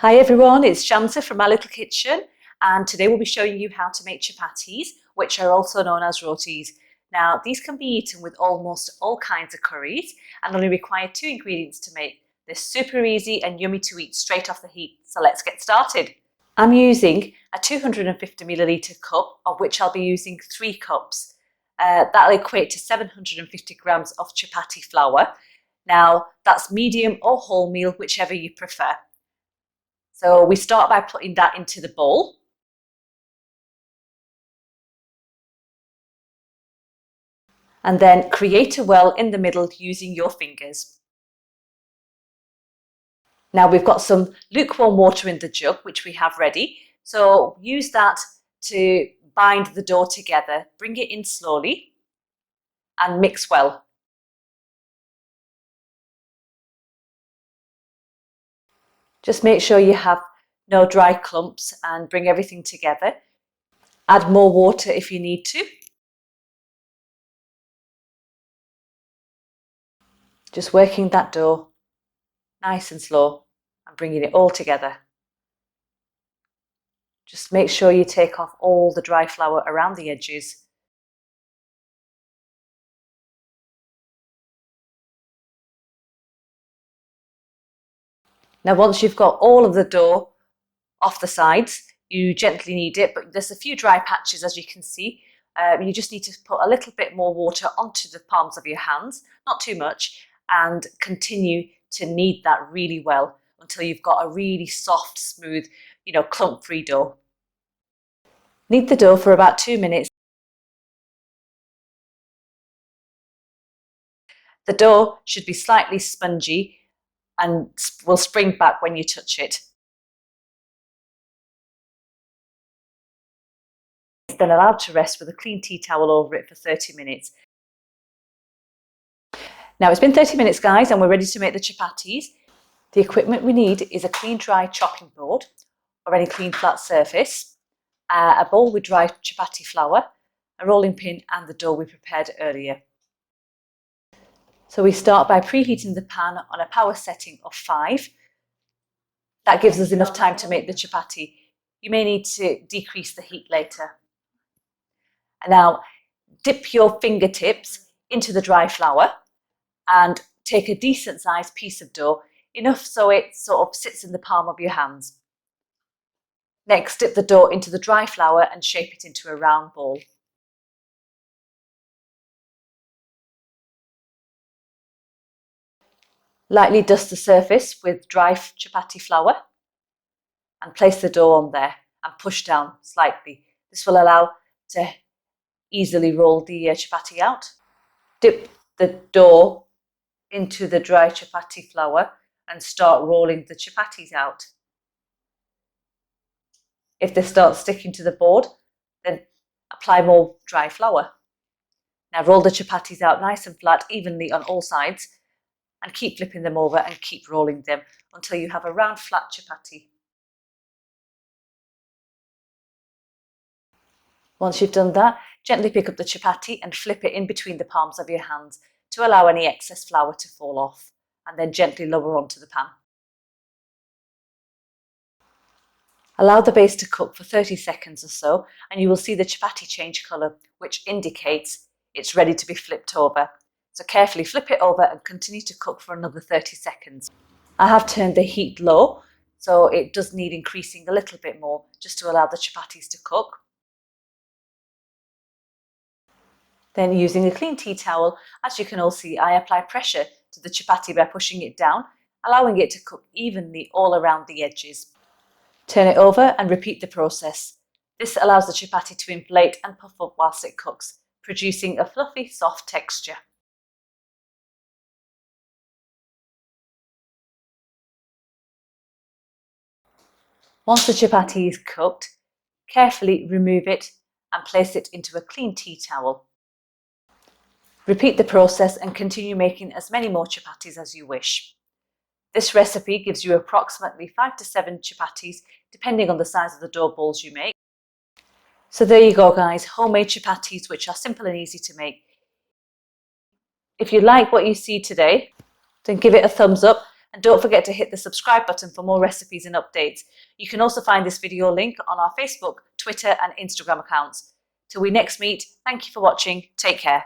Hi everyone, it's Shanta from My Little Kitchen, and today we'll be showing you how to make chapatis, which are also known as rotis. Now, these can be eaten with almost all kinds of curries and only require 2 ingredients to make. They're super easy and yummy to eat straight off the heat, so let's get started. I'm using a 250ml cup, of which I'll be using 3 cups. That'll equate to 750 grams of chapati flour. Now, that's medium or wholemeal, whichever you prefer. So we start by putting that into the bowl. And then create a well in the middle using your fingers. Now we've got some lukewarm water in the jug, which we have ready. So use that to bind the dough together. Bring it in slowly and mix well. Just make sure you have no dry clumps and bring everything together. Add more water if you need to. Just working that dough nice and slow and bringing it all together. Just make sure you take off all the dry flour around the edges. Now once you've got all of the dough off the sides, you gently knead it, but there's a few dry patches as you can see. You just need to put a little bit more water onto the palms of your hands, not too much, and continue to knead that really well until you've got a really soft, smooth, clump-free dough. Knead the dough for about 2 minutes. The dough should be slightly spongy and will spring back when you touch it. It's then allowed to rest with a clean tea towel over it for 30 minutes. Now it's been 30 minutes guys, and we're ready to make the chapatis. The equipment we need is a clean dry chopping board or any clean flat surface, a bowl with dry chapati flour, a rolling pin and the dough we prepared earlier. So we start by preheating the pan on a power setting of 5. That gives us enough time to make the chapati. You may need to decrease the heat later. And now dip your fingertips into the dry flour and take a decent sized piece of dough, enough so it sort of sits in the palm of your hands. Next, dip the dough into the dry flour and shape it into a round ball. Lightly dust the surface with dry chapati flour and place the dough on there and push down slightly. This will allow to easily roll the chapati out. Dip the dough into the dry chapati flour and start rolling the chapatis out. If they start sticking to the board, then apply more dry flour. Now roll the chapatis out nice and flat, evenly on all sides, and keep flipping them over and keep rolling them until you have a round flat chapati. Once you've done that, gently pick up the chapati and flip it in between the palms of your hands to allow any excess flour to fall off, and then gently lower onto the pan. Allow the base to cook for 30 seconds or so, and you will see the chapati change colour, which indicates it's ready to be flipped over. So carefully flip it over and continue to cook for another 30 seconds. I have turned the heat low, so it does need increasing a little bit more just to allow the chapatis to cook. Then using a clean tea towel, as you can all see, I apply pressure to the chapati by pushing it down, allowing it to cook evenly all around the edges. Turn it over and repeat the process. This allows the chapati to inflate and puff up whilst it cooks, producing a fluffy, soft texture. Once the chapati is cooked, carefully remove it and place it into a clean tea towel. Repeat the process and continue making as many more chapatis as you wish. This recipe gives you approximately 5 to 7 chapatis, depending on the size of the dough balls you make. So there you go guys, homemade chapatis which are simple and easy to make. If you like what you see today, then give it a thumbs up And don't forget to hit the subscribe button for more recipes and updates. You can also find this video link on our Facebook, Twitter and Instagram accounts. Till we next meet, thank you for watching. Take care.